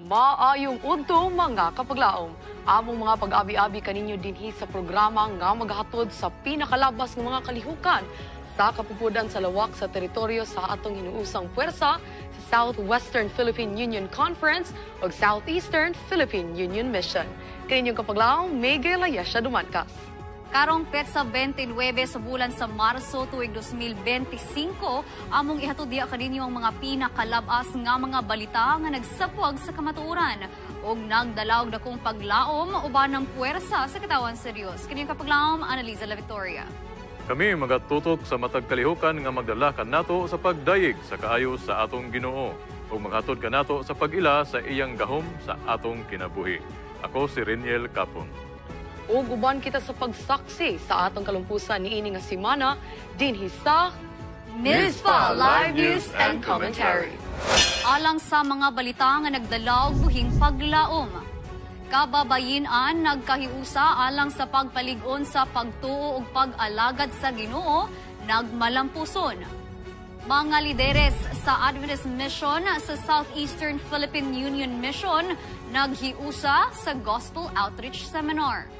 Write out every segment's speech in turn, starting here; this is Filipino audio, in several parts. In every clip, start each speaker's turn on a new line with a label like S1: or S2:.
S1: Maayong udto mga kapaglaom. Among mga pag-abi-abi kaninyo dinhi sa programa nga maghatod sa pinakalabas ng mga kalihukan sa kapupudan sa lawak sa teritoryo sa atong hinuusang puwersa sa Southwestern Philippine Union Conference o Southeastern Philippine Union Mission. Kaninyong kapaglaom, Miguel Ayesha Dumankas.
S2: Karong petsa 29 sa bulan sa Marso tuig 2025, among ihatod diya kaninyo ang mga pinakalabas nga mga balita nga nagsapwag sa kamatuoran ug nagdalaw dakong paglaom uban ng puwersa sa katawan sa Dios. Kini kapaglaom, Annalisa La Victoria.
S3: Kami magatutok sa matag kalihukan nga magdala kanato sa pagdayeg sa kaayo sa atong Ginoo ug maghatod kanato sa pag-ila sa iyang gahom sa atong kinabuhi. Ako si Reniel Capon.
S1: Ug uban kita sa pagsaksi sa atong kalumpusan niini nga semana dinhi sa
S2: Mispa Live News and Commentary. Alang sa mga balita nga nagdalaw buhing paglaom. Kababayin-an nagkahiusa alang sa pagpalig-on sa pagtuo ug pag-alagad sa Ginoo nagmalampuson. Mga lideres sa Adventist Mission sa Southeastern Philippine Union Mission naghiusa sa Gospel Outreach Seminar.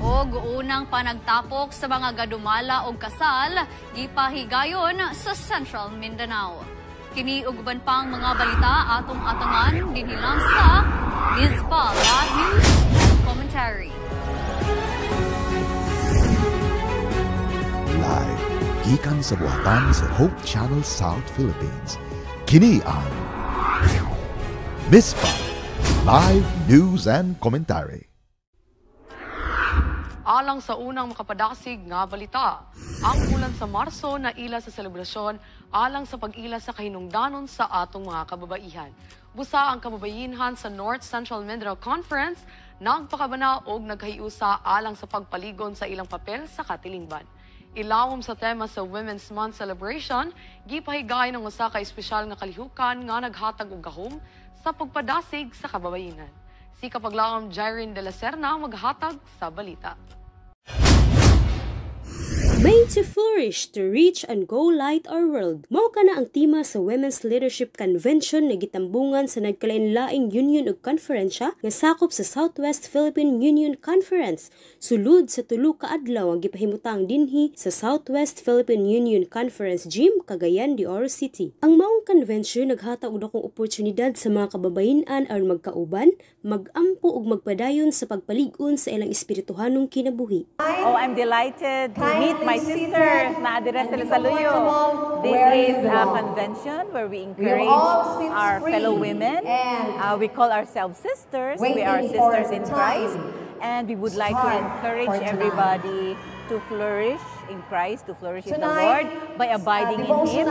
S2: Og unang panagtapok sa mga gadumala o kasal, gipahigayon sa Central Mindanao. Kini ug uban pang mga balita atong atangan dinhi lang sa Mispa Live News and Commentary.
S4: Live gikan sa buhatan sa Hope Channel South Philippines. Kini ang Mispa Live News and Commentary.
S1: Alang sa unang makapadasig nga balita, ang bulan sa Marso na ila sa selebrasyon alang sa pag-ila sa kahinungdanon sa atong mga kababaihan. Busa ang kababayenhan sa North Central Mindanao Conference nagpakabana og nagkahiusa alang sa pagpaligon sa ilang papel sa katilingban. Ilawom sa tema sa Women's Month celebration, gipahigay ng usa ka espesyal nga kalihukan nga naghatag og gahom sa pagpadasig sa kababayenan. Si kapaglaom Jyrene de la Serna maghatag sa balita.
S5: Made to flourish, to reach and go light our world. Mao kana ang tema sa Women's Leadership Convention na gitambungan sa nagkalain-laing union ug konferensya nga sakop sa Southwest Philippine Union Conference. Sulod sa tulo ka adlaw ang gipahimutang dinhi sa Southwest Philippine Union Conference Gym, Cagayan de Oro City. Ang maong convention naghatag og dakong oportunidad sa mga kababayen-an aron magkauban, magampo ug magpadayon sa pagpalig-on sa ilang espirituhanong kinabuhi.
S6: Oh, I'm delighted to meet my sisters na adire sa Saluyo. This is a convention where we encourage our fellow women. We call ourselves sisters. We are sisters in Christ. And we would like to encourage everybody to flourish in Christ, to flourish in the Lord by abiding in Him.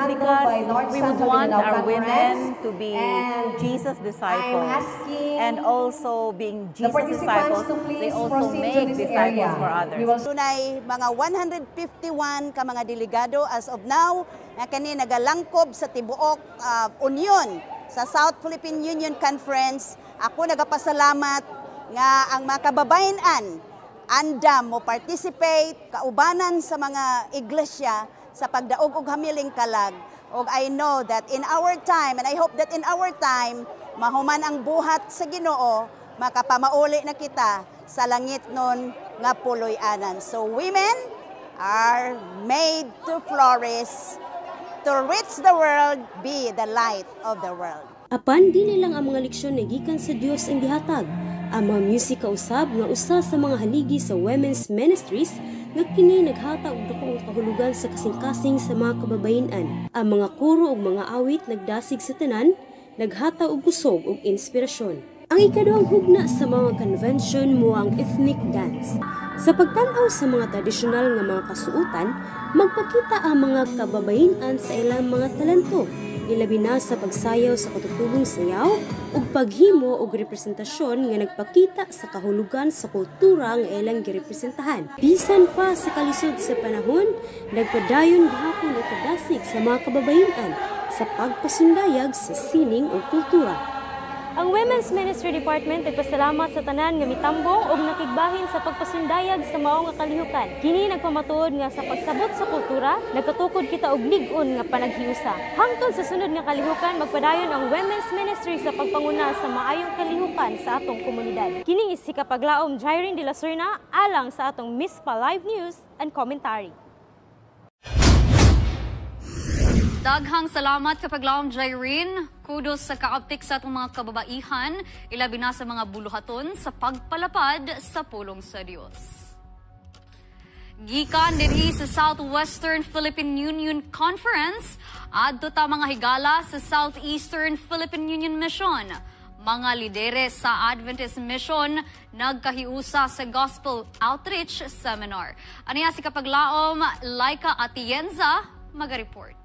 S6: Because we would want our women to be Jesus disciples. And also being Jesus disciples, they also make disciples for others.
S7: Tunay mga 151 ka mga delegado as of now na kani nagalangkob sa tibuok union sa South Philippine Union Conference. Ako nagapasalamat nga ang mga kababayan-an andam mo participate kaubanan sa mga iglesia sa pagdaog og hamiling kalag. Og I know that in our time, and I hope that in our time, mahuman ang buhat sa Ginoo, makapamauli na kita sa langit nun nga puloy-anan. So women are made to flourish, to reach the world, be the light of the world.
S5: Apan dili lang ang mga leksyon na gikan sa Dios ang gihatag. Ang mga musika usab nga usa sa mga haligi sa women's ministries nga kini naghatag og dakong kahulugan sa kasing-kasing sa mga kababayen-an. Ang mga kuro ug mga awit nagdasig sa tanan, naghatag og kusog ug inspirasyon. Ang ikaduhang hugna sa mga convention mo ang ethnic dance. Sa pagtan-aw sa mga tradisyonal nga mga kasuotan, magpakita ang mga kababayen-an sa ilang mga talento. Ilabi na sa pagsayaw sa katutubong sayaw ug paghimo og representasyon nga nagpakita sa kahulugan sa kultura nga ilang girepresentahan. Bisan pa sa kalisod sa panahon, nagpadayon gihapon og kadasig sa mga kababayen-an sa pagpasundayag sa sining o kultura. Ang Women's Ministry Department ay pasalamat sa tanan nga mitambong ug nakigbahin sa pagpasundayag sa mao nga kalihukan. Kini nagpamatuod nga sa pagsabot sa kultura, nagkatukod kita og lig-on nga panaghiusa. Hangtod sa sunod nga kalihukan, magpadayon ang Women's Ministry sa pagpanguna sa maayong kalihukan sa atong komunidad. Kini si Kapaglaom Jyrene de la Serna alang sa atong MISPA Live News and Commentary.
S2: Daghang salamat Kapaglaom Jyrene. Kudos sa kaoptik sa atong mga kababaihan, ilabi na sa mga buluhaton sa pagpalapad sa pulong sa Dios. Gikan dinhi sa Southwestern Philippine Union Conference, adto ta mga higala sa Southeastern Philippine Union Mission. Mga lideres sa Adventist Mission nagkahiusa sa Gospel Outreach Seminar. Aniya si Kapaglaom Laika Atienza maga-report.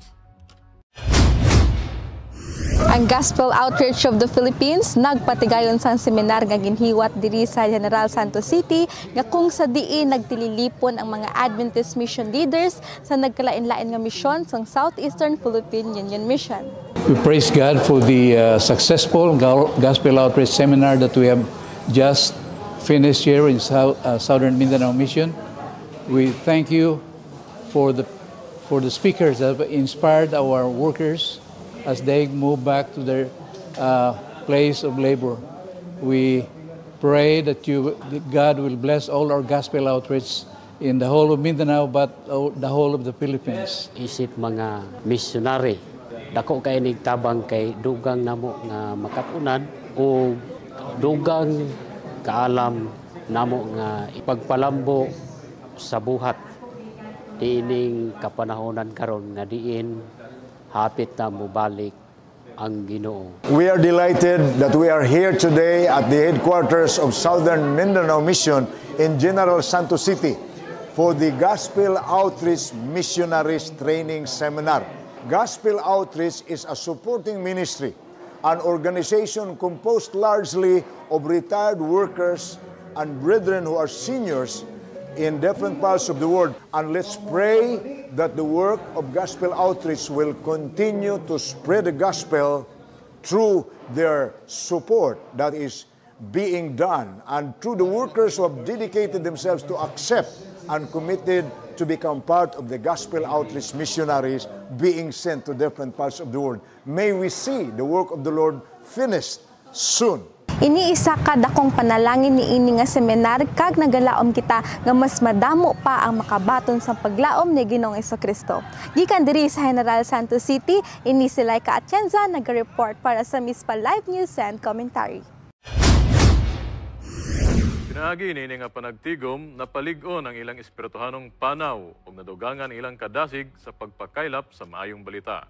S8: Ang Gospel Outreach of the Philippines nagpatigayon sa seminar nga ginhiwat diri sa General Santos City nga kung sa diin nagtililipon ang mga Adventist mission leaders sa nagkalain-lain nga misyon sa Southeastern Philippine Union Mission.
S9: We praise God for the successful Gospel Outreach Seminar that we have just finished here in Southern Mindanao Mission. We thank you for the speakers that have inspired our workers as they move back to their place of labor. We pray that God will bless all our gospel outreach in the whole of Mindanao, but the whole of the Philippines.
S10: Isip mga missionary, dako kay nigtabang kay dugang namo nga makapunan o dugang kaalam namo nga ipagpalambo sa buhat diining kapanahonan karon nga diin hapit na mubalik ang Ginoo.
S11: We are delighted that we are here today at the headquarters of Southern Mindanao Mission in General Santos City for the Gospel Outreach Missionaries Training Seminar. Gospel Outreach is a supporting ministry, an organization composed largely of retired workers and brethren who are seniors in different parts of the world. And let's pray that the work of gospel outreach will continue to spread the gospel through their support that is being done and through the workers who have dedicated themselves to accept and committed to become part of the gospel outreach missionaries being sent to different parts of the world. May we see the work of the Lord finished soon.
S8: Iniisa ka dakong panalangin ni ini nga seminar kag nagalaom kita nga mas madamo pa ang makabaton sa paglaom ni Ginoong Jesucristo. Gikan diri sa General Santos City, ini si Laika Atienza nag-report para sa MISPA Live News and Commentary.
S3: Pinaagi ni nga panagtigom na palig-on ang ilang espirituhanong panaw ug nadugangan ilang kadasig sa pagpakaylap sa maayong balita.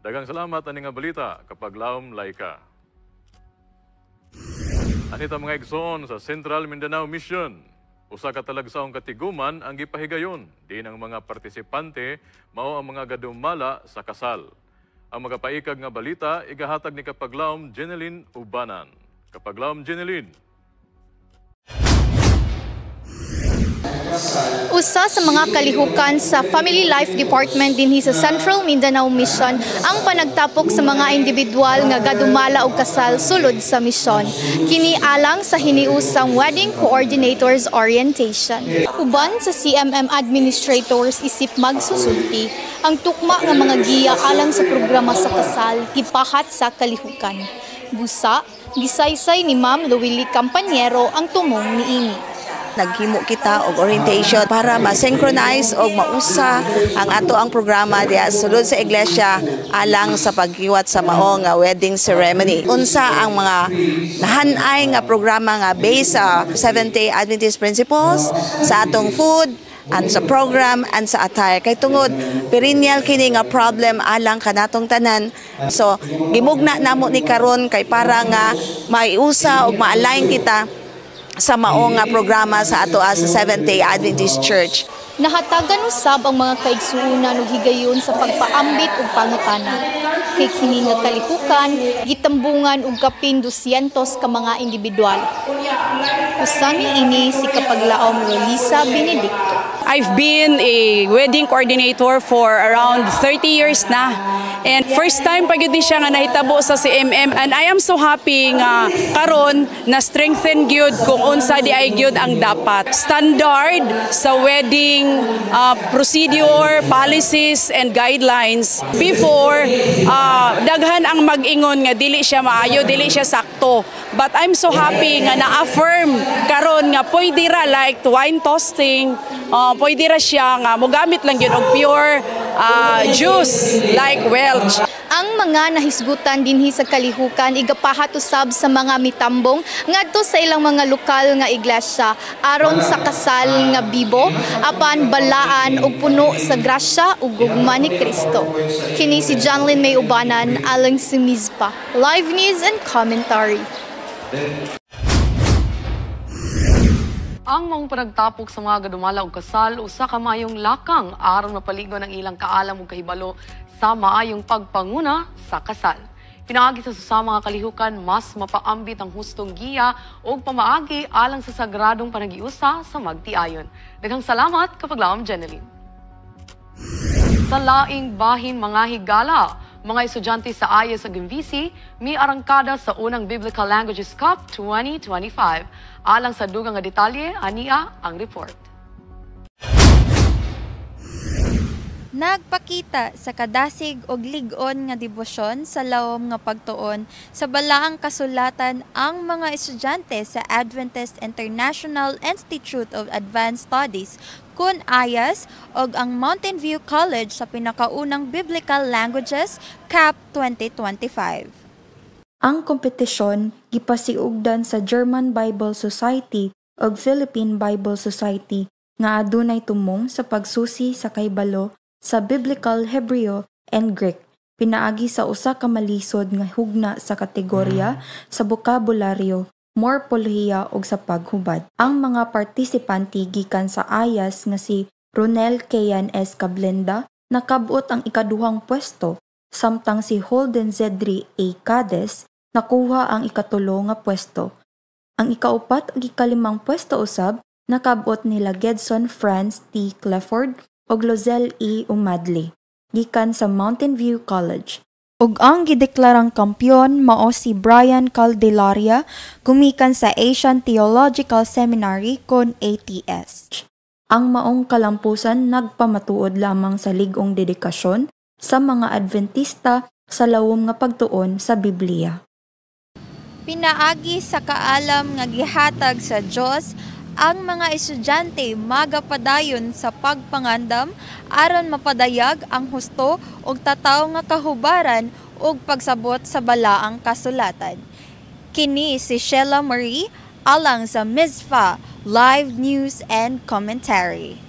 S3: Daghang salamat ani nga balita Kapaglaom Laika. Anita mga igsoon sa Central Mindanao Mission. Usa ka talagsaong katiguman ang gipahigayon. Din ang mga partisipante mao ang mga gadumala sa kasal. Ang magapaikag nga balita igahatag ni Kapaglaom Jeneline Ubanan. Kapaglaom Jeneline.
S12: Usa sa mga kalihukan sa Family Life Department dinhi sa Central Mindanao Mission ang panagtapok sa mga individual nga gadumala og kasal sulod sa misyon. Kini alang sa hiniusang Wedding Coordinators Orientation. Uban sa CMM administrators isip magsusulti ang tukma nga mga giya alang sa programa sa kasal gipahat sa kalihukan. Busa, gisaysay ni Ma'am Luwili Campañero ang tumong niini.
S13: Naghimo kita og orientation para ma-synchronize og mausa ang ato ang programa diya sulod sa iglesia alang sa paghiwat sa mao nga wedding ceremony. Unsa ang mga nahanay nga programa nga based sa Seventh-day Adventist principles sa atong food and sa program and sa attire kay tungod perennial kini nga problem alang kanatong tanan. So gimugna namo ni karon kay para nga maiusa og ma-align kita sa mao nga programa sa ato as Seventh-day Adventist Church.
S12: Nahatagan usab ang mga kaigsuonan ug higayon sa pagpaambit ug pangutana. Kay kini nga kalihukan gitambungan og kapin 200 ka mga individual. Usa niini si Kapaglaom Rolisa Benedicto.
S14: I've been a wedding coordinator for around 30 years na. And first time pa gyud ni siya nga nahitabo sa CMM, and I am so happy nga karon na strengthen gyud kung unsa di ay gyud ang dapat standard sa wedding procedure, policies and guidelines. Before daghan ang mag-ingon nga dili siya maayo, dili siya sakto. But I'm so happy nga na-affirm karon nga pwede ra like wine toasting, pwede ra siya nga mogamit lang yun og pure juice like Welch.
S12: Ang mga nahisgutan dinhi sa kalihukan igapahat usab sa mga mitambong ngadto sa ilang mga lokal nga iglesia aron sa kasal nga bibo apan balaan og puno sa grasya ug gugma ni Kristo. Kini si Janlyn May Ubanan alang si Mizpa. Live news and commentary.
S1: Ang mong panagtapok sa mga gadumala og kasal usa ka maayong lakang aron mapaligon ang ilang kaalam ug kahibalo sa maayong pagpanguna sa kasal. Pinaagi sa mga kalihukan mas mapaambit ang hustong giya o pamaagi alang sa sagradong panagiusa sa magtiayon. Daghang salamat kapaglaom Jeneline. Sa laing bahin mga higala, mga estudyante sa AYES ug MVC mi arangkada sa unang Biblical Languages Cup 2025. Alang sa dugang nga detalye, ania ang report.
S15: Nagpakita sa kadasig og lig-on nga debosyon sa lawom nga pagtuon sa balaang kasulatan ang mga estudyante sa Adventist International Institute of Advanced Studies kun AYES og ang Mountain View College sa pinakaunang Biblical Languages Cup 2025. Ang kompetisyon gipasiugdan sa German Bible Society ug Philippine Bible Society nga adunay tumong sa pagsusi sa kahibalo sa Biblical Hebreo and Greek, pinaagi sa usa ka malisod nga hugna sa kategorya sa bokabularyo, morpolohiya ug sa paghubad. Ang mga partisipante gikan sa AYES nga si Ronel Keyan S. Cablenda nakabot ang ikaduhang pwesto, samtang si Holden Zedri A. Cades nakuha ang ikatulo nga pwesto. Ang ikaupat ug ikalimang pwesto usab nakabot nila Gedson Franz T. Clifford ug Lozelle E. Umadli gikan sa Mountain View College. Ug ang gideklarang kampiyon mao si Brian Caldelaria gumikan sa Asian Theological Seminary kon ATS. Ang maong kalampusan nagpamatuod lamang sa lig-ong dedikasyon sa mga Adventista sa lawom nga pagtuon sa Biblia. Pinaagi sa kaalam nga gihatag sa Dios ang mga estudyante magapadayon sa pagpangandam aron mapadayag ang husto ug tataw nga kahubaran ug pagsabot sa balaang kasulatan. Kini si Sheila Marie alang sa Mizpa Live News and Commentary.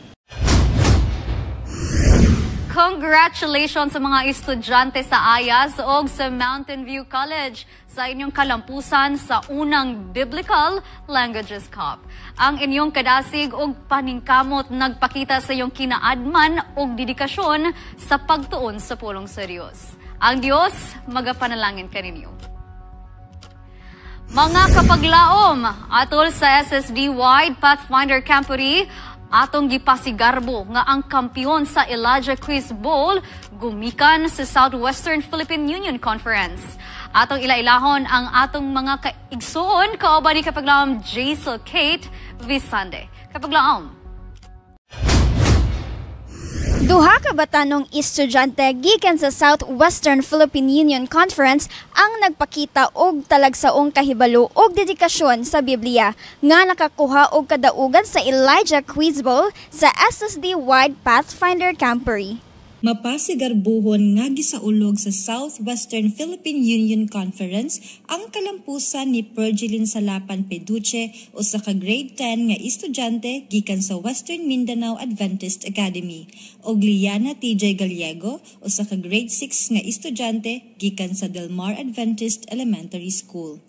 S2: Congratulations sa mga estudyante sa AYES o sa Mountain View College sa inyong kalampusan sa unang Biblical Languages Cup. Ang inyong kadasig o paningkamot nagpakita sa iyong kinaadman o dedikasyon sa pagtuon sa pulong sa Diyos. Ang Diyos, magapanalangin kaninyo. Mga kapaglaom, atol sa SSD-wide Pathfinder Camporee, atong gipasigarbo nga ang kampiyon sa Elijah Quiz Bowl gumikan sa Southwestern Philippine Union Conference. Atong ilailahon ang atong mga kaigsoon kauban ni kapaglaom Jaisel Kate Visande. Kapaglaom.
S12: Duha ka batanong estudyante gikan sa Southwestern Philippine Union Conference ang nagpakita og talagsaong kahibalo og dedikasyon sa Biblia nga nakakuha og kadaugan sa Elijah Quiz Bowl sa SSD-wide Pathfinder Camporee.
S16: Mapasigarbuhon nga gisaulog sa Southwestern Philippine Union Conference ang kalampusan ni Pergilin Salapan Peduche o sa ka-grade 10 nga estudyante gikan sa Western Mindanao Adventist Academy og Liana TJ Gallego o sa ka-grade 6 nga estudyante gikan sa Del Mar Adventist Elementary School.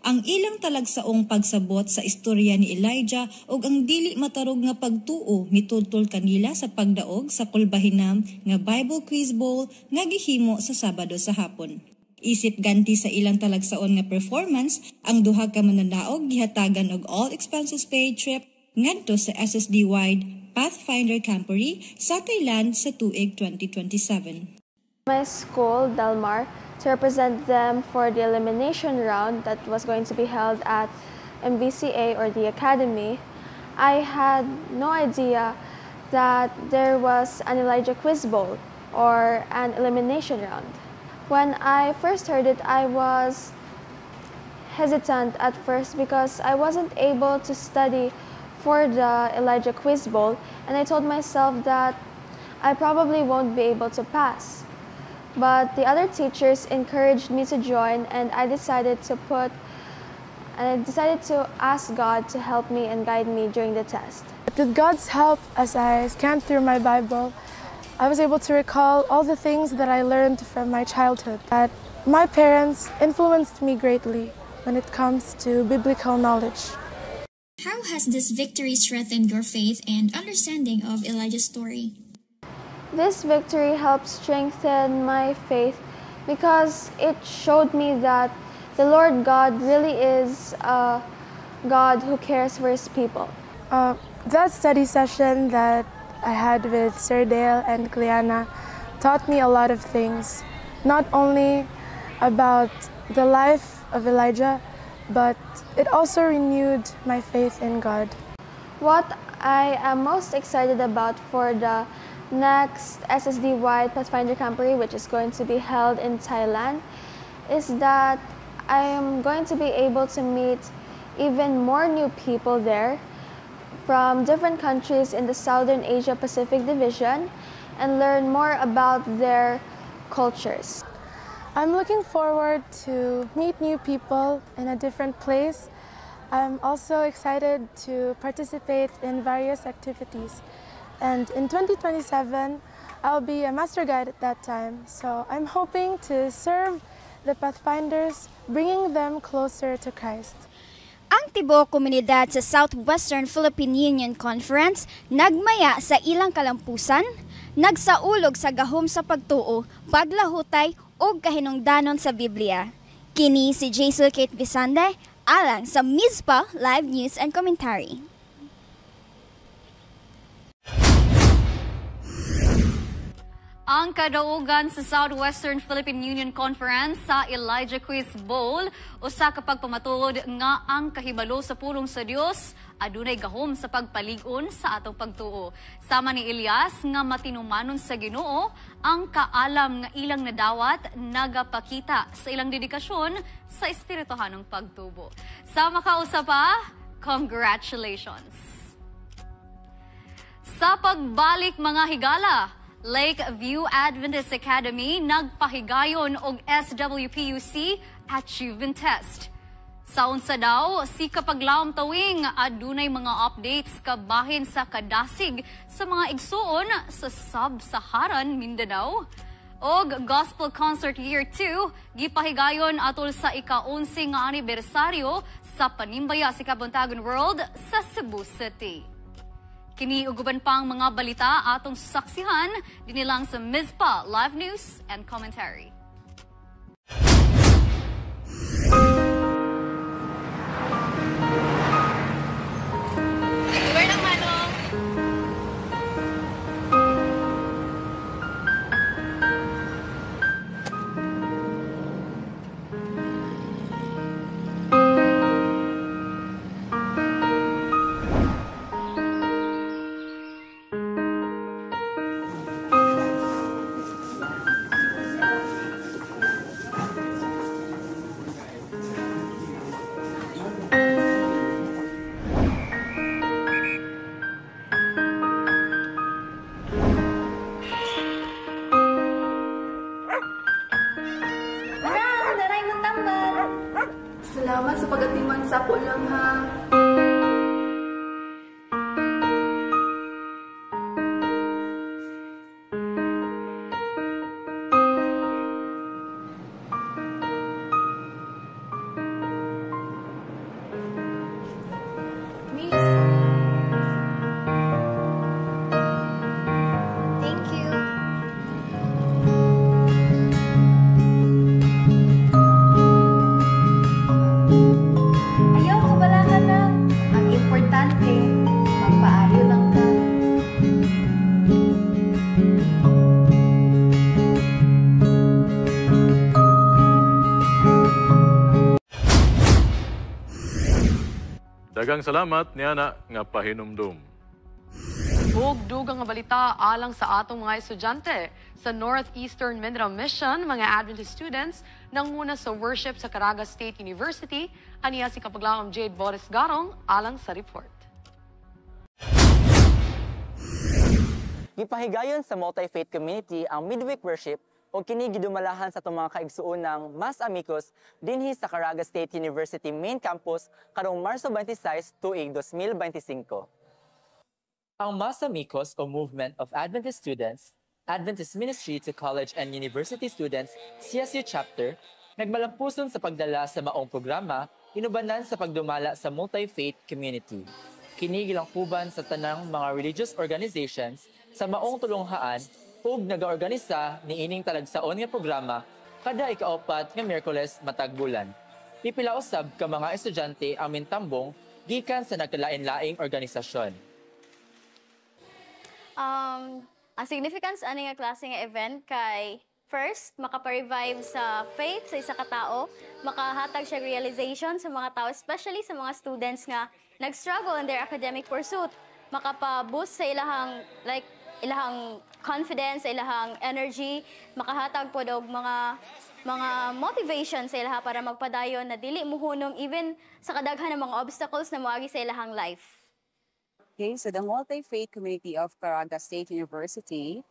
S16: Ang ilang talagsaong pagsabot sa istorya ni Elijah ug ang dili matarog nga pagtuo mitudtol kanila sa pagdaog sa kulbahinam nga Bible Quiz Bowl nga gihimo sa Sabado sa hapon. Isip ganti sa ilang talagsaon nga performance, ang duha ka mananaog gihatagan og all expenses paid trip ngadto sa SSD-wide Pathfinder Camporee sa Thailand sa tuig 2027.
S8: My school, Delmar, to represent them for the elimination round that was going to be held at MVCA or the Academy. I had no idea that there was an Elijah Quiz Bowl or an elimination round. When I first heard it, I was hesitant at first because I wasn't able to study for the Elijah Quiz Bowl, and I told myself that I probably won't be able to pass. But the other teachers encouraged me to join, and I decided to ask God to help me and guide me during the test.
S17: With God's help, as I scanned through my Bible, I was able to recall all the things that I learned from my childhood. That my parents influenced me greatly when it comes to biblical knowledge.
S18: How has this victory strengthened your faith and understanding of Elijah's story?
S8: This victory helped strengthen my faith because it showed me that the Lord God really is a God who cares for His people.
S17: That study session that I had with Sir Dale and Cleana taught me a lot of things, not only about the life of Elijah, but it also renewed my faith in God.
S8: What I am most excited about for the next SSD-wide Pathfinder Camporee, which is going to be held in Thailand, is that I am going to be able to meet even more new people there from different countries in the Southern Asia Pacific Division and learn more about their cultures.
S17: I'm looking forward to meet new people in a different place. I'm also excited to participate in various activities. And in 2027, I'll be a master guide at that time. So I'm hoping to serve the Pathfinders, bringing them closer to Christ.
S18: Ang tibok komunidad sa Southwestern Philippine Union Conference nagmaya sa ilang kalampusan, nagsaulog sa gahom sa pagtuo, paglahutay o kahinungdanon sa Biblia. Kini si Jaisel Kate Visande alang sa Mizpah Live News and Commentary.
S2: Ang kadaugan sa Southwestern Philippine Union Conference sa Elijah Quiz Bowl usa ka pagpamatud nga ang kahibalo sa pulong sa Dios adunay gahom sa pagpalig-on sa atong pagtuo. Sama ni Elias nga matinumanon sa Ginoo ang kaalam nga ilang nadawat nagapakita sa ilang dedikasyon sa espirituhanong pagtubo. Sama ka usapa, congratulations! Sa pagbalik mga higala, Lakeview Adventist Academy nagpahigayon og SWPUC Achievement Test. Sa unsa daw, si kapaglawom tawing adunay mga updates kabahin sa kadasig sa mga igsuon sa Sub-Saharan Mindanao. Og Gospel Concert Year 2 gipahigayon atol sa ika-11 nga anibersaryo sa Panimbaya sa Kabuntagon World sa Cebu City. Kini uguban pang mga balita atong saksihan dinilang sa Mizpah Live News and Commentary.
S19: Salamat sa pag-atiman sa ako lang ha.
S3: Daghang salamat niana nga pahinumdum.
S1: Ug dugang nga balita alang sa atong mga estudyante sa Northeastern Mindanao Mission, mga Adventist students nanguna sa worship sa Caraga State University. Aniya si Kapaglaom Jade Boris Garong alang sa report.
S20: Gipahigayon sa multi-faith community ang midweek worship o kini gidumalahan sa itong mga kaigsuon ng Mas Amigos dinhi sa Caraga State University main campus karong Marso 26, tuig 2025. Ang Mas Amigos o Movement of Adventist Students, Adventist Ministry to College and University Students, CSU Chapter, nagmalampuson sa pagdala sa maong programa inubanan sa pagdumala sa multi-faith community. Kini gilangkuban sa tanang mga religious organizations sa maong tulunghaan ug nagaorganisa niining talagsaon nga programa kada ika-4 nga Miyerkules matag bulan. Pipila usab ka mga estudyante ang mintambong gikan sa nagkalain-laing organisasyon.
S21: Ang significance ani nga klase nga event kay first makaparevive sa faith sa isa ka tao, makahatag siya realization sa mga tao, especially sa mga students nga nag-struggle in their academic pursuit, makapa-boost sa ilahang confidence, sa ilahang energy, makahatag po og mga motivation sa ilaha para magpadayon na dili muhunong even sa kadaghan ng mga obstacles na moagi sa ilahang life.
S22: Okay, so the multi-faith community of Caraga State University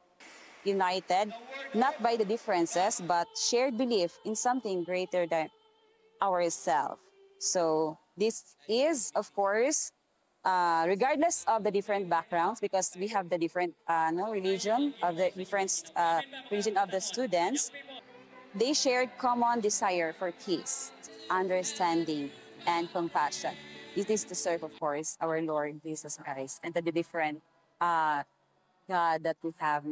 S22: united not by the differences but shared belief in something greater than ourselves. So this is, of course, regardless of the different backgrounds, because we have the different religion of the different religion of the students, they shared common desire for peace, understanding, and compassion. It is to serve, of course, our Lord Jesus Christ and the different God that we have,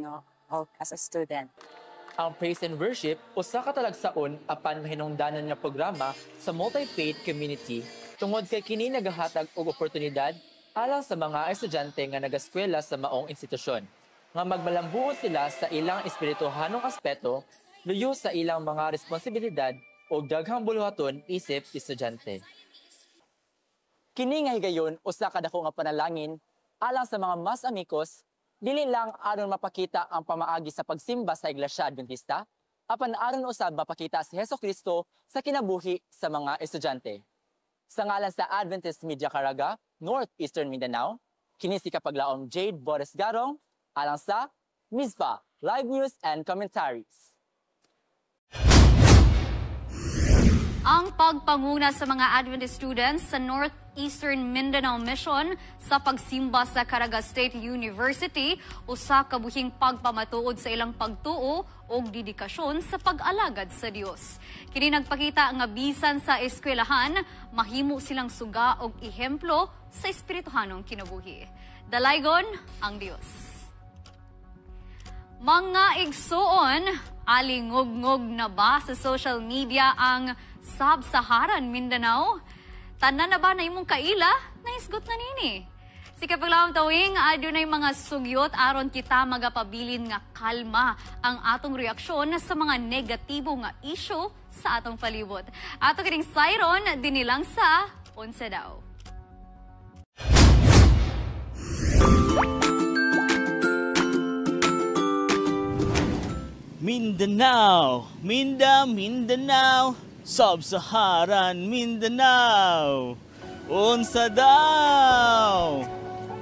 S22: as a student.
S20: Ang praise and worship usa ka talagsaon apan mahinungdanan nga programa sa multi-faith community tungod kay kini nagahatag og oportunidad alang sa mga estudyante nga nagaskwela sa maong institusyon nga magmalambuon sila sa ilang espirituhanong aspeto luyo sa ilang mga responsibilidad o daghang buluhaton isip estudyante. Kini nga higayon usa ka dako nga panalangin alang sa mga Mas Amigos, dili lang aron mapakita ang pamaagi sa pagsimba sa Iglesia Adventista, apan aron usab mapakita si Hesukristo sa kinabuhi sa mga estudyante. Sa ngalan sa Adventist Media Caraga, Northeastern Mindanao, kini si Kapaglaom Jade Boris Garong alang sa MISPA Live News and Commentaries.
S2: Ang pagpanguna sa mga Adventist students sa Northeastern Mindanao Mission sa pagsimba sa Caraga State University usa ka buhing pagpamatuod sa ilang pagtuo o dedikasyon sa pag-alagad sa Dios. Kini nagpakita nga bisan sa eskwelahan mahimo silang suga og ehemplo sa espirituhanong kinabuhi. Dalaygon ang Dios. Mga igsuon, alingog-ngog na ba sa social media ang Sub-Saharan Mindanao? Tanan na ba na imong kaila? Naisgot na nini. Si Kapaglaom Tawing, adunay mga sugyot aron kita magapabilin nga kalma ang atong reaksyon sa mga negatibo nga issue sa atong palibot. Ato kining sayron dinilang sa Unsa Daw.
S23: Mindanao, Mindanao, Sub-Saharan Mindanao. Unsa daw?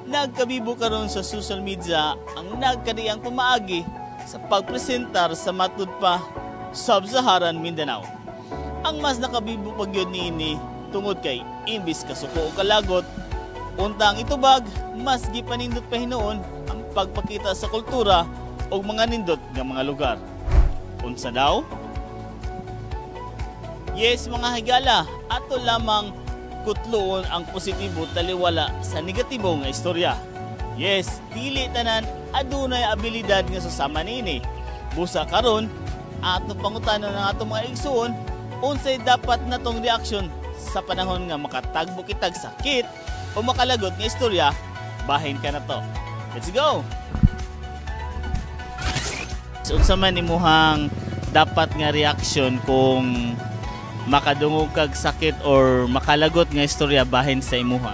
S23: Nagkabibo karon sa social media ang nagkadiyang pumaagi sa pagpresentar sa matud pa Sub-Saharan Mindanao. Ang mas nakabibo pag yun niini tungod kay imbis kasuko o kalagot, untang itubag mas gipanindot pa hinoon ang pagpakita sa kultura o mga nindot ng mga lugar. Unsa daw? Yes mga higala, ato lamang kutloon ang positibo taliwala sa negatibo nga istorya. Yes, dili tanan adunay abilidad nga susama niini. Busa karon ato pangutanon ng atong mga igsuon unsay dapat natong reaksyon sa panahon nga makatagbo kitag sakit o makalagot nga istorya. Bahin ka na to. Let's go. Unsa man imuhang dapat nga reaksyon kung makadungog kag sakit or makalagot nga istorya bahin sa imuha?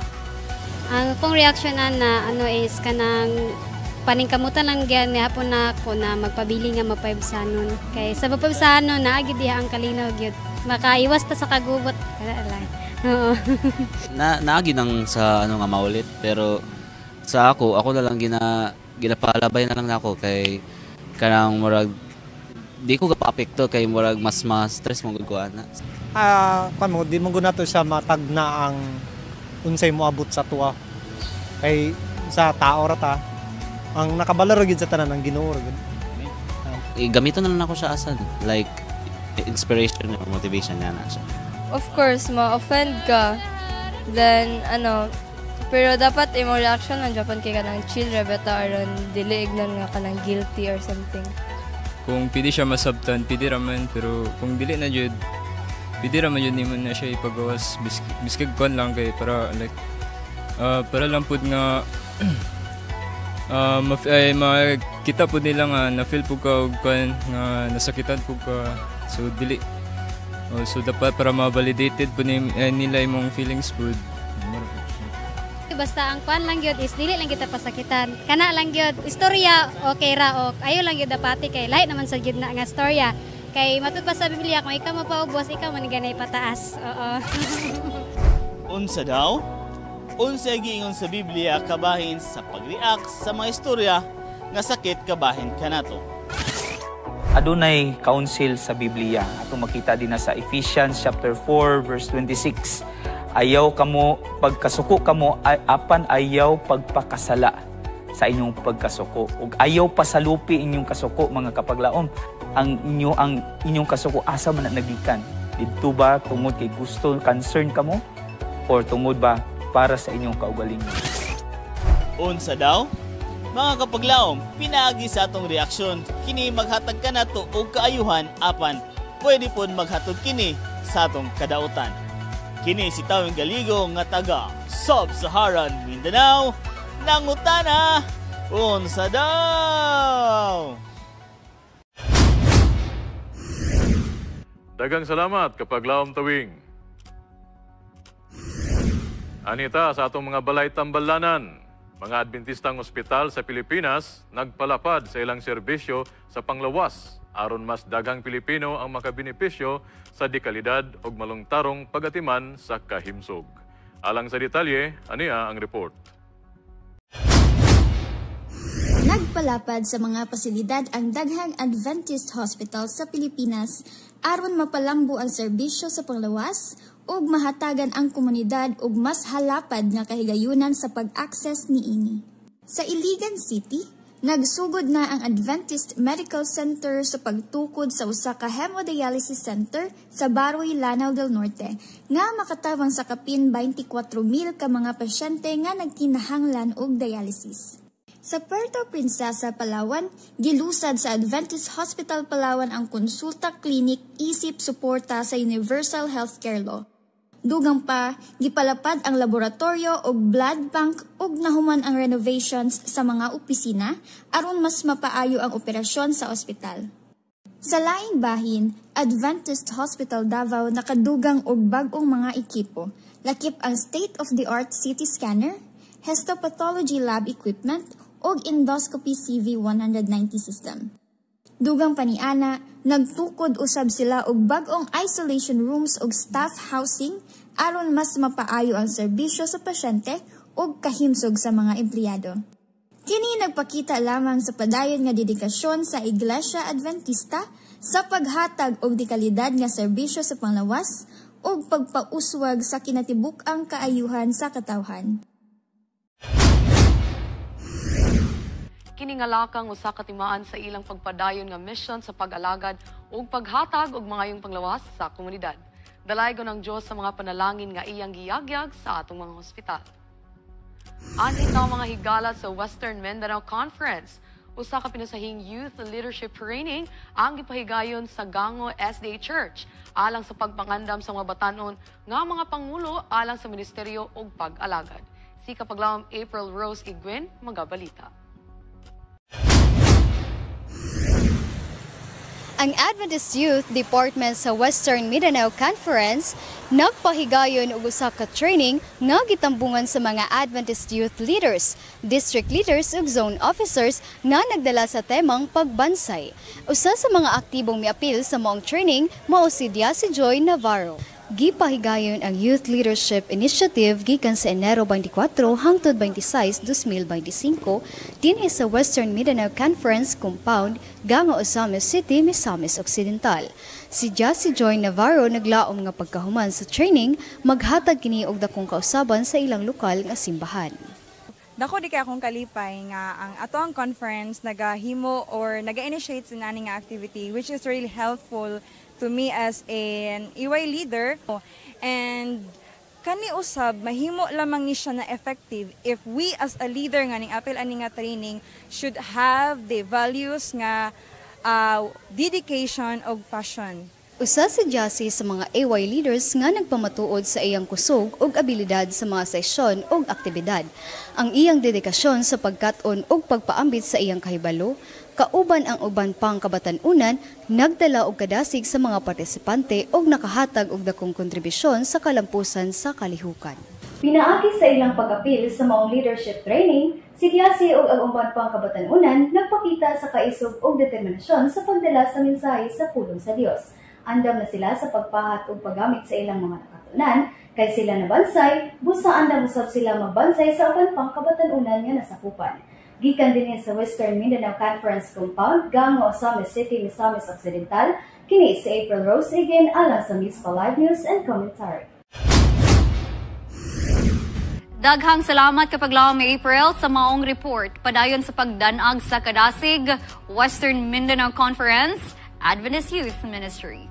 S4: Ang akong reaction na is kanang paningkamutan lang gyan ni hapon na ako na magpabili nga mapayabsanon. Kay sa mapayabsanon na agad diha ang kalinaw gyud. Makaiwas ta sa kagubot. Oo.
S6: Naagi nang sa nga maulit, pero sa ako na lang ginapalabay na lang nako kay kanang murag di ko gapa-apekto kay murag mas stress mo gud ko ana.
S7: Kamo di mo guna to sa matag na ang unsay mo abot sa tuwa. Kay sa tao ra ta ang nakabalaro gid sa tanan ang Ginoo gud.
S6: Gamiton na lang ako siya asan like inspiration or motivation na siya.
S24: Of course, ma-offend ka. Then pero dapat imong reaction ang Japan kay kanang chill ra beta aron dili ignan nga kanang guilty or something.
S25: Kung pwede siya masabtan, pwede raman, pero kung dili na jud, pwede raman jud nimo na siya ipagawas biskig kon lang kay para like para lang pud nga makita pud nila nga na feel pud ka og kon nga nasakitan pud ka, so dili so dapat para ma-validated pud nila imong feelings pud.
S4: Basta ang kwan lang gyud is dili lang kita pasakitan. Kana lang gyud istorya okay ra ok. Ayo lang gyud dapati kay lahi naman sa gyud na nga istorya. Kay matud pa sa Biblia kung ikaw mapaubos ikaw man ganay pataas. Oo.
S23: Unsa daw? Unsa giingon sa Biblia kabahin sa pag-react sa mga istorya nga sakit kabahin kanato?
S26: Adunay counsel sa Biblia. Atong makita din na sa Ephesians chapter 4 verse 26. Ayaw kamo pagkasuko kamo apan ayaw pagpakasala sa inyong pagkasuko ug ayaw pasalupi inyong kasuko mga kapaglaom. Ang inyong kasuko asa man nagikan? Didto ba tungod kay gusto concern kamo or tungod ba para sa inyong kaugalingon?
S23: Unsa daw? Mga kapaglaom, pinaagi sa atong reaksyon. Kini maghatag kanato og kaayuhan apan pwede pud maghatod kini sa atong kadautan. Kini si Tawing Galigo nga taga Sub-Saharan Mindanao, nangutana, unsa daw?
S3: Dagang salamat kapaglaom Tawing. Anita sa atong mga balay tambalanan, mga Adventistang ospital sa Pilipinas nagpalapad sa ilang serbisyo sa panglawas aron mas dagang Pilipino ang makabenepisyo sa dekalidad o malungtarong pagatiman sa kahimsog. Alang sa detalye, ania ang report.
S27: Nagpalapad sa mga pasilidad ang daghang Adventist Hospital sa Pilipinas aron mapalambo ang serbisyo sa panglawas ug mahatagan ang komunidad og mas halapad nga kahigayunan sa pag-access niini. Sa Iligan City, nagsugod na ang Adventist Medical Center sa pagtukod sa usa ka hemodialysis center sa Baroy, Lanao del Norte nga makatawang sa kapin 24,000 ka mga pasyente nga nagkinahanglan og dialysis. Sa Puerto Princesa, Palawan, gilusad sa Adventist Hospital Palawan ang konsulta clinic isip suporta sa Universal Healthcare Law. Dugang pa, gipalapad ang laboratorio o blood bank ug nahuman ang renovations sa mga opisina aron mas mapaayo ang operasyon sa ospital. Sa laing bahin, Adventist Hospital Davao nakadugang og bag-ong mga ekipo, lakip ang state-of-the-art CT scanner, histopathology lab equipment ug endoscopy CV190 system. Dugang paniana, nagtukod usab sila og bag-ong isolation rooms ug staff housing aron mas mapaayo ang serbisyo sa pasyente ug kahimsog sa mga empleyado. Kini nagpakita lamang sa padayon nga dedikasyon sa Iglesia Adventista sa paghatag og dekalidad nga serbisyo sa panglawas ug pagpauswag sa kinatibuk-ang kaayuhan sa katawhan.
S1: Kini nga lakang usa ka timaan sa ilang pagpadayon nga mission sa pag-alagad ug paghatag og maayong panglawas sa komunidad. Dalaygon ng Diyos sa mga panalangin nga iyang giyagyag sa atong mga hospital. Anhit na mga higala sa Western Mindanao Conference. Usa ka pinasahing youth leadership training ang gipahigayon sa Gango SDA Church alang sa pagpangandam sa mga batanon nga mga pangulo alang sa ministeryo ug pag-alagad. Si Kapaglawom April Rose Igwin, magabalita.
S2: Ang Adventist Youth Department sa Western Mindanao Conference nagpahigayon og usa ka training nga gitambungan sa mga Adventist Youth Leaders, District Leaders ug Zone Officers nga nagdala sa temang pagbansay. Usa sa mga aktibong miapil sa maong training mao si Joy Navarro. Gipahigayon ang Youth Leadership Initiative gikan sa Enero 24 hangtod 26, 2025 dinhi sa Western Mindanao Conference Compound, Ganga, Osamis City, Misamis Occidental. Si Joy Navarro naglaom nga pagkahuman sa training, maghatag kini og dakong kausaban sa ilang lokal nga simbahan.
S5: Dako di kay akong kalipay nga ang atong conference nagahimo or naga-initiate sa nani nga activity which is really helpful to me as an EY leader. And kani usab mahimo lamang ni siya na effective if we as a leader nga ning apil ani nga training should have the values nga dedication og passion.
S2: Usa si Jassy sa mga AY leaders nga nagpamatuod sa iyang kusog ug abilidad sa mga sesyon ug aktibidad. Ang iyang dedikasyon sa pagkat-on ug pagpaambit sa iyang kahibalo, kauban ang uban pang kabatan-unan, nagdala og kadasig sa mga partisipante ug nakahatag og dakong kontribusyon sa kalampusan sa kalihukan. Pinaagi sa ilang pag-apil sa maong leadership training, si Jassy ug ang uban pang kabatan-unan nagpakita sa kaisog ug determinasyon sa pagdala sa mensahe sa pulong sa Dios. Andam na sila sa pagpahat ug paggamit sa ilang mga nakatunan, kay sila nabansay, busa andam usab sila magbansay sa uban pang kabatan-unan nga nasakupan. Gikan dinhi sa Western Mindanao Conference Compound, Ganga, Osamis City, Misamis Occidental, kini si April Rose again alang sa Mispa Live News and Commentary. Daghang salamat kapag laom ni April sa maong report. Padayon sa pagdanag sa kadasig, Western Mindanao Conference, Adventist Youth Ministry.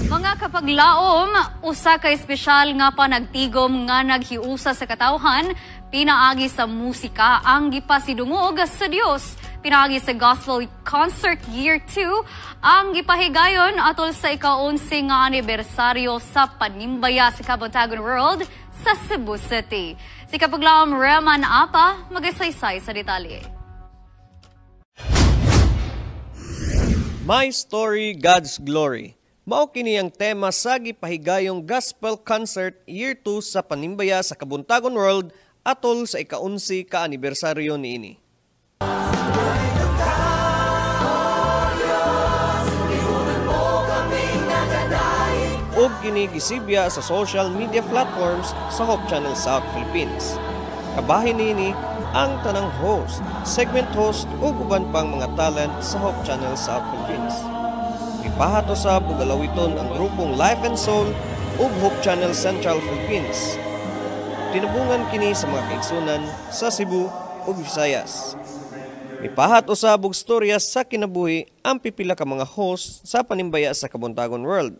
S2: Mga kapaglaom, usa ka espesyal nga panagtigom nga naghiusa sa katawhan, pinaagi sa musika ang gipasidungog sa Dios. Pinaagi sa Gospel Concert Year 2 ang gipahigayon atol sa ika-11 nga anibersaryo sa Panimbaya sa Kabuntagon World sa Cebu City. Si kapaglaom Reman Apa magasaysay sa detalye.
S9: My Story, God's Glory. Mao kini ang tema sa gipahigayong Gospel Concert Year 2 sa Panimbaya sa Kabuntagon World atol sa ika-11 ka anibersaryo niini. Og kini gisibya sa social media platforms sa Hope Channel South Philippines. Kabahin niini ang tanang host, segment host ug uban pang mga talent sa Hope Channel South Philippines. Ipahato sa bugalawiton ang grupong Life and Soul ug Hope Channel Central Philippines. Tinubungan kini sa mga kaigsunan sa Cebu ug Visayas. Ipahat usab og storya sa kinabuhi ang pipila ka mga host sa Panimbaya sa Kabuntagon World.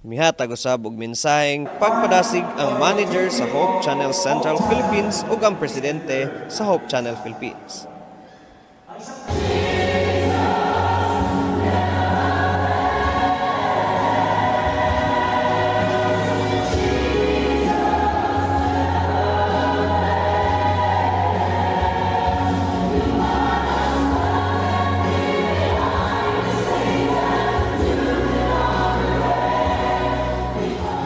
S9: Mihatag usab og mensaheng pagpadasig ang manager sa Hope Channel Central Philippines ug ang presidente sa Hope Channel Philippines.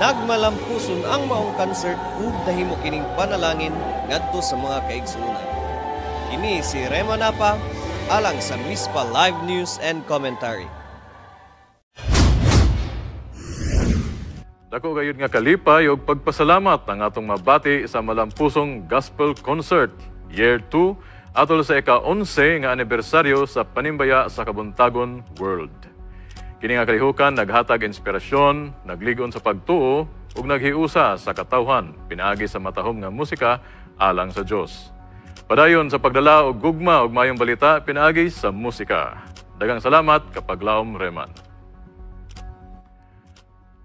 S9: Nagmalampuson ang maong concert ug nahimo kining panalangin ngadto sa mga kaigsunan. Kini si Rema Napa alang sa Mispa Live News and Commentary.
S3: Dako gayud nga kalipay og pagpasalamat ang atong mabati sa malampusong Gospel Concert Year 2 atol sa ika-11 nga anibersaryo sa Panimbaya sa Kabuntagon World. Kini nga kalihukan naghatag inspirasyon, nagligon sa pagtuo ug naghiusa sa katawhan pinaagi sa matahom nga musika alang sa Dios. Padayon sa pagdala og gugma ug mayong balita pinaagi sa musika. Daghang salamat kapaglaom Reman.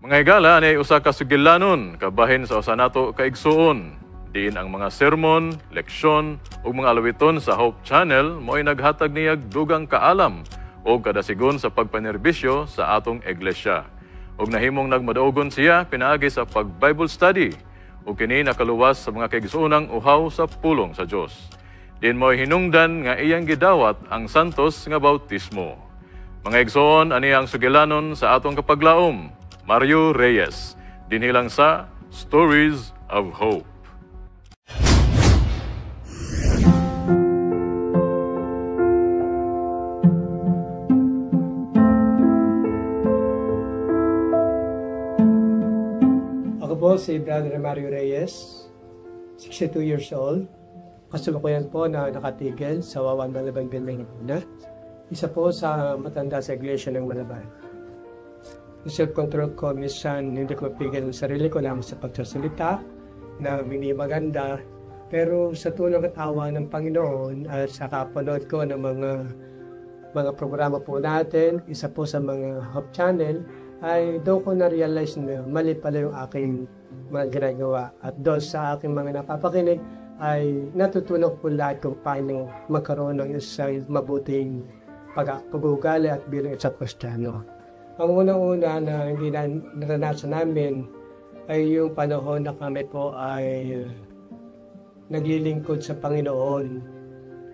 S3: Mga higala ani usa ka sugilanon kabahin sa usa nato kaigsuon. Diin ang mga sermon, leksyon ug mga alawiton sa Hope Channel mo'y naghatag niyag dugang kaalam o kadasigon sa pagpanerbisyo sa atong iglesia. Og nahimong nagmadaugon siya pinaagi sa pag-Bible study o kini nakaluwas sa mga kaigsuonang uhaw sa pulong sa Dios. Din mo'y hinungdan nga iyang gidawat ang santos nga bautismo. Mga igsoon, ani ang sugilanon sa atong kapaglaom. Mario Reyes, dinhilang sa Stories of Hope.
S10: Ako po si Brother Mario Reyes, 62 years old. Kasalukuyan po na nakatigil sa Wawan Malabang Pinagina. Isa po sa matanda sa Iglesia ng Malaban. Yung self-control ko, minsan hindi ko pigil ang sarili ko lang sa pagsasalita na hindi maganda. Pero sa tulong at awa ng Panginoon at sa kapanood ko ng mga programa po natin, isa po sa mga Hope Channel, ay doon ko na-realize na mali pala yung aking mga ginagawa. At doon sa aking mga napapakinig, ay natutunan ko lahat kung paano magkaroon ng isang mabuting pag-uugali at bilang isang Kristiyano. Ang unang-una na hindi naranasan namin ay yung panahon na kami po ay naglilingkod sa Panginoon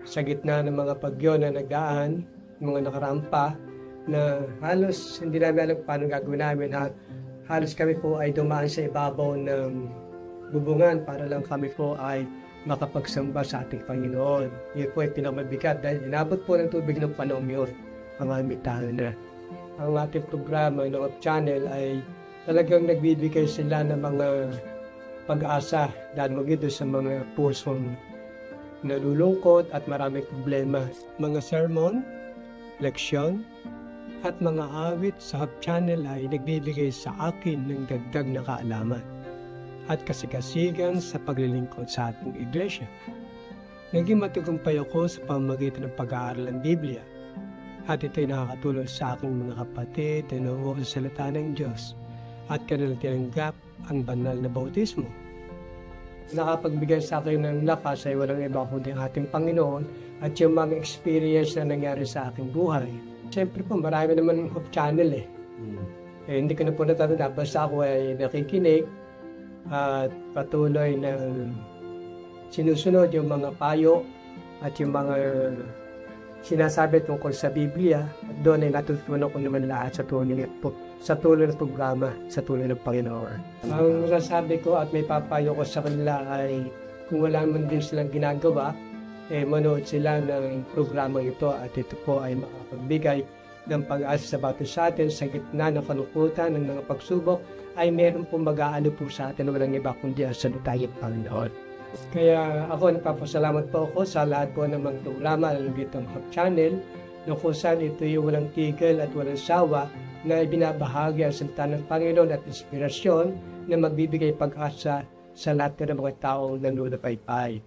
S10: sa gitna ng mga bagyo na nagdaan, mga nakarampa, na halos hindi namin alam paano gagawin namin. Halos kami po ay dumaan sa ibabaw ng bubungan para lang kami po ay makapagsamba sa ating Panginoon. Yun po ay pinakamabigat dahil inabot po ng tubig ng panahon yun, mga mitano na. Ang ating programa ng Hope Channel ay talagang nagbibigay sila ng mga pag-asa dahil magito sa mga pusong nalulungkot at maraming problema. Mga sermon, leksyon, at mga awit sa Hope Channel ay nagbibigay sa akin ng dagdag na kaalaman at kasigasigan sa paglilingkod sa ating iglesia. Naging matagumpay ako sa pamamagitan ng pag-aaral ng Biblia at ito'y nakakatulong sa aking mga kapatid na nauuwi sa salita ng Diyos at kanilang tinanggap ang banal na bautismo. Nakapagbigay sa akin ng lakas ay walang iba kundi ang ating Panginoon at yung mga experience na nangyari sa aking buhay. Siyempre po, marami naman Hope Channel hindi ko na po natatanda, basta ako ay nakikinig at patuloy na sinusunod yung mga payo at yung mga sinasabi tungkol sa Biblia. At doon ay natutunan ko naman lahat sa tuloy ng programa, sa tuloy ng Panginoon. Ang masasabi ko at may papayo ko sa kanila ay kung wala man din silang ginagawa, manood sila ng programa ito at ito po ay makapagbigay ng pag-asa sa bawat sa atin sa gitna ng kalungkutan ng mga pagsubok ay meron pong mag-aano po sa atin na walang iba kundi ang salita ng Panginoon. Kaya ako nagpapasalamat po ako sa lahat po ng mga programa ng ditong Hope Channel na kung saan ito yung walang tigil at walang sawa na ibinabahagi ang salita ng Panginoon at inspirasyon na magbibigay pag-asa sa lahat ng mga taong nanunapaypay.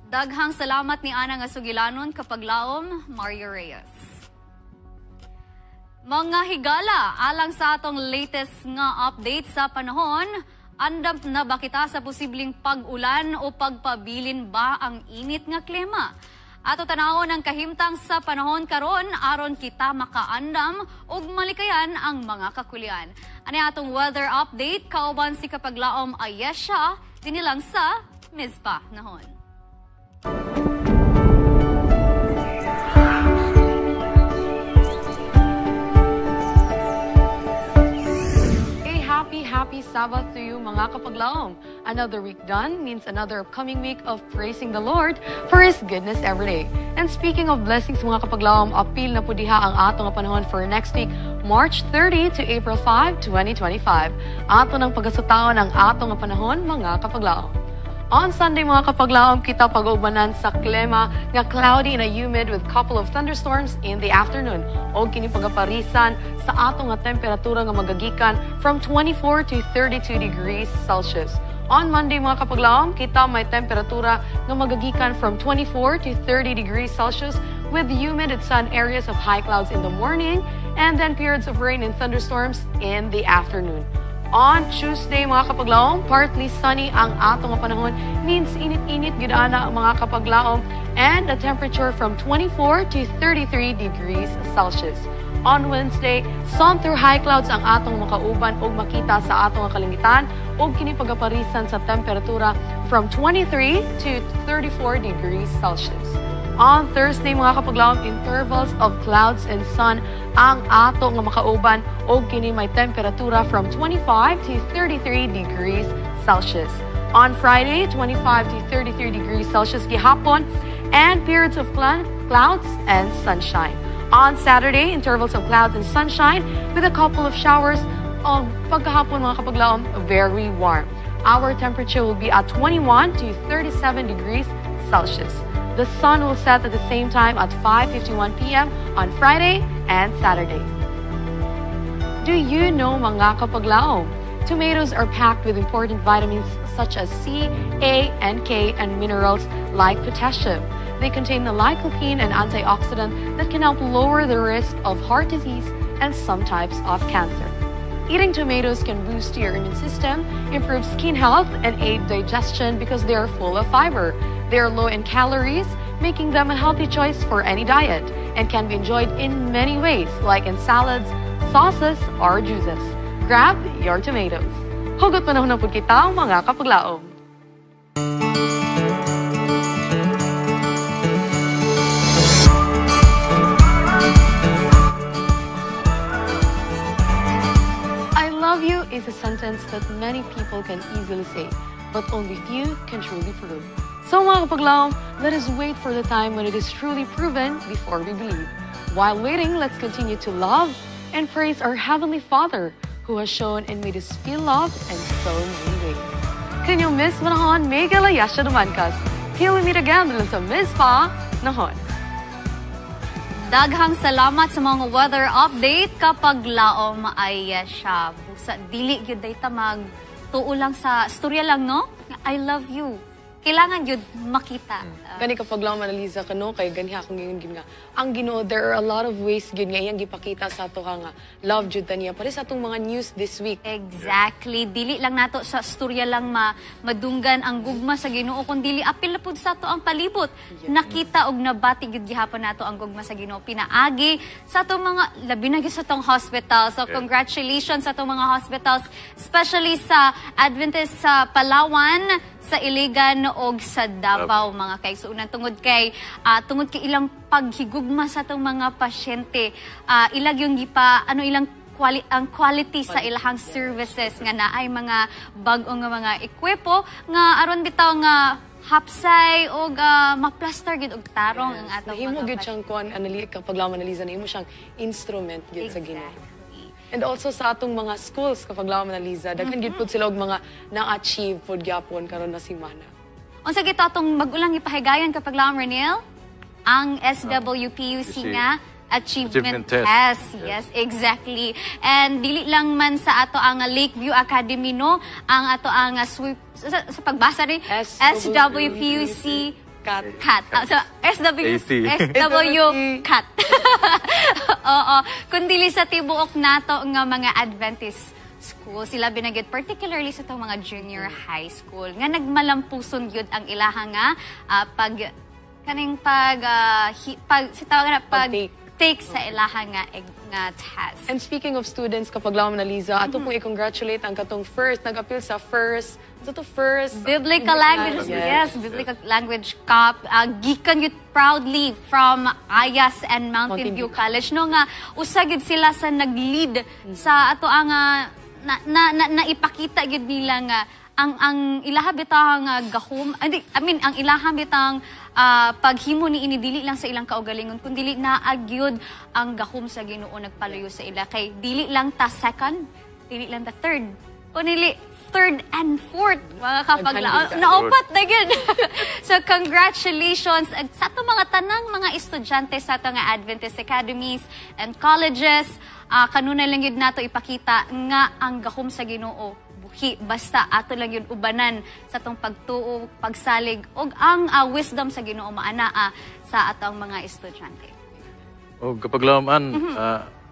S2: Daghang salamat ni Ana nga sugilanon kapag laom, Mario Reyes. Mga higala, alang sa atong latest nga update sa panahon, andam na ba kita sa posibleng pag-ulan o pagpabilin ba ang init nga klima? Ato tanawon ang kahimtang sa panahon karon aron kita makaandam ug malikayan ang mga kakulian. Ani atong weather update kauban si kapaglaom Ayesha dinilang sa Mizpah nahon.
S1: Happy Sabbath to you mga kapaglaom. Another week done means another upcoming week of praising the Lord for His goodness every day. And speaking of blessings mga kapaglaom, appeal na po diha ang atong panahon for next week, March 30 to April 5, 2025. Ato ng pagkasataon ang atong panahon mga kapaglaom. On Sunday mga kapaglaom, kita pag-ugmanan sa klima nga cloudy and humid with couple of thunderstorms in the afternoon. O kini pagaparisan sa atong nga temperatura nga magagikan from 24 to 32 degrees Celsius. On Monday mga kapaglaom, kita may temperatura nga magagikan from 24 to 30 degrees Celsius with humid at sun areas of high clouds in the morning and then periods of rain and thunderstorms in the afternoon. On Tuesday, mga kapaglaom, partly sunny ang atong panahon means init-init gidana mga kapaglaom and a temperature from 24 to 33 degrees Celsius. On Wednesday, sun through high clouds ang atong makauban o makita sa atong kalangitan o kini pagaparisan sa temperatura from 23 to 34 degrees Celsius. On Thursday mga kapaglaom, intervals of clouds and sun ang ato nga makauban o kini may temperatura from 25 to 33 degrees Celsius. On Friday, 25 to 33 degrees Celsius gihapon and periods of clouds and sunshine. On Saturday, intervals of clouds and sunshine with a couple of showers. On pagkahapon mga kapaglaom, very warm. Our temperature will be at 21 to 37 degrees Celsius. The sun will set at the same time at 5:51 p.m. on Friday and Saturday. Do you know mga kapaglaom? Tomatoes are packed with important vitamins such as C, A, and K, and minerals like potassium. They contain the lycopene and antioxidant that can help lower the risk of heart disease and some types of cancer. Eating tomatoes can boost your immune system, improve skin health, and aid digestion because they are full of fiber. They are low in calories, making them a healthy choice for any diet, and can be enjoyed in many ways, like in salads, sauces, or juices. Grab your tomatoes. Hugot panahon na po kita, mga kapaglaom. I love you is a sentence that many people can easily say, but only few can truly prove. So mga kapaglaom, let us wait for the time when it is truly proven before we believe. While waiting, let's continue to love and praise our Heavenly Father who has shown and made us feel loved in so many ways. Kanyang Miss Manahon, Mega Layasha Dumankas. Till we meet again dun sa Miss Pa Nahon.
S2: Daghang salamat sa mga weather update kapag laom ay siya busa dili gyud dayta mag tuo lang sa storya lang no. I love you. Kailangan yun makita.
S1: Kani kapag lang manaliza ka no, kay ganiha akong ngayon nga. Ang Ginoo, there are a lot of ways yun nga iyang gipakita sa ato nga love jud niya. Pare sa atong mga news this week.
S2: Exactly. Dili lang nato sa storya lang madunggan ang gugma sa Ginoo, kung dili apil na pud sa ato ang palibot. Nakita og nabati gyud gihapon nato ang gugma sa Ginoo. Pinaagi sa atong mga labi na gyud sa atong hospital. So congratulations sa atong mga hospitals, especially sa Adventist sa Palawan, sa Iligan o sa Davao mga kaigsuunan tungod kay ilang paghigugma sa atong mga pasyente, ilag yung ilang ang quality sa ilahang services nga naay mga bag-o nga mga ekwipo nga aron bitaw nga hapsay o maplaster gid og tarong ang atong
S1: mga gid siyang kapag lang manaliza na imo siyang instrument gid sa Ginoo. And also sa atong mga schools kapag lang manaliza, daghan gid pud sila og mga na-achieve pud gyapon karon na semana.
S2: Unsa gid atong mag-ulang ipahigayon kapag lang Renel? Ang SWPUC nga Achievement Test. Yes, exactly. And dili lang man sa ato ang Lakeview Academy no, ang ato ang sa pagbasa rin SWPUC CAT. So, SW CAT. Oo. Kundi sa tibuok nato nga mga Adventist school, sila binagid particularly sa itong mga junior high school nga nagmalampuson yun ang ilaha nga take sa ilaha nga test.
S1: And speaking of students, kapag lang Liza, ato pong i-congratulate ang katong nag-appeal sa first
S2: Biblical Language, yes, Biblical Language Cup. Gikan yun proudly from Ayas and Mountain View College. No nga, usagid sila sa nag-lead sa ato ang naipakita gid nila nga ang ilaha bitang gahom, ang ilaha bitang paghimo ni inidili lang sa ilang kaugalingon, kundi dili na agyud ang gahom sa Ginoo nagpaluyo sa ila kay dili lang ta second, dili lang ta third, kundi third and fourth mga kapaglaon naupat na gyud. So congratulations sa ato mga tanang mga estudyante sa ato nga Adventist academies and colleges. Kanunay lang yun nato ipakita nga ang gahom sa Ginoo buhi basta ato lang yun ubanan sa atong pagtuo, pagsalig og ang wisdom sa Ginoo maanaa sa atong mga estudyante.
S3: Og kapag laman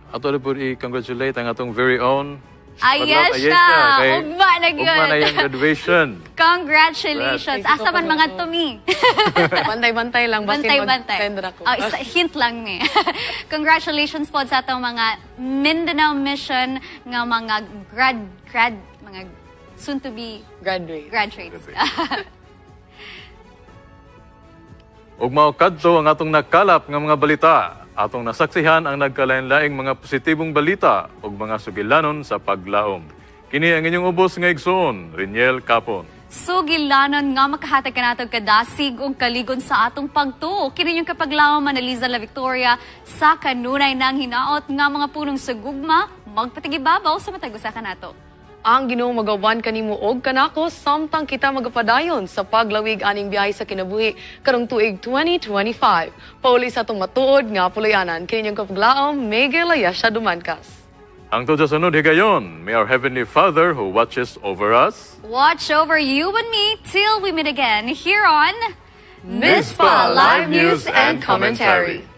S3: ato rin po i-congratulate ang atong very own
S2: Ayesha! Ugma na yun!
S3: Ugma na yung graduation!
S2: Congratulations! Asa man mga tumi?
S1: Bantay-bantay lang.
S2: Bantay-bantay. Hint lang ni. Congratulations po sa itong mga Mindanao Mission nga mga mga soon-to-be graduates.
S3: Ug mao kadto ang atong nakalap nga mga balita. Atong nasaksihan ang nagkalain-laing mga positibong balita ug mga sugilanon sa paglaom. Kini ang inyong ubos nga igsoon, Reniel Capon.
S2: Sugilanon nga makahatag kanatog kadasig ug kaligon sa atong pagtuo. Kini yung kapaglaom Manaliza La Victoria sa kanunay nang hinaot nga mga punong sugugma magpatigibabaw sa matag usa kanato.
S1: Ang Ginoo magawan kanimo og kanako samtang kita magapadayon sa paglawig aning biyahe sa kinabuhi karong tuig 2025. Pauli sa atong matuod nga pulayanan kini yung kapaglaom Miguel Ayesha Dumancas.
S3: Ang sa sunod higayon, may our Heavenly Father who watches over us.
S2: Watch over you and me till we meet again here on
S1: Mispa Live News and Commentary.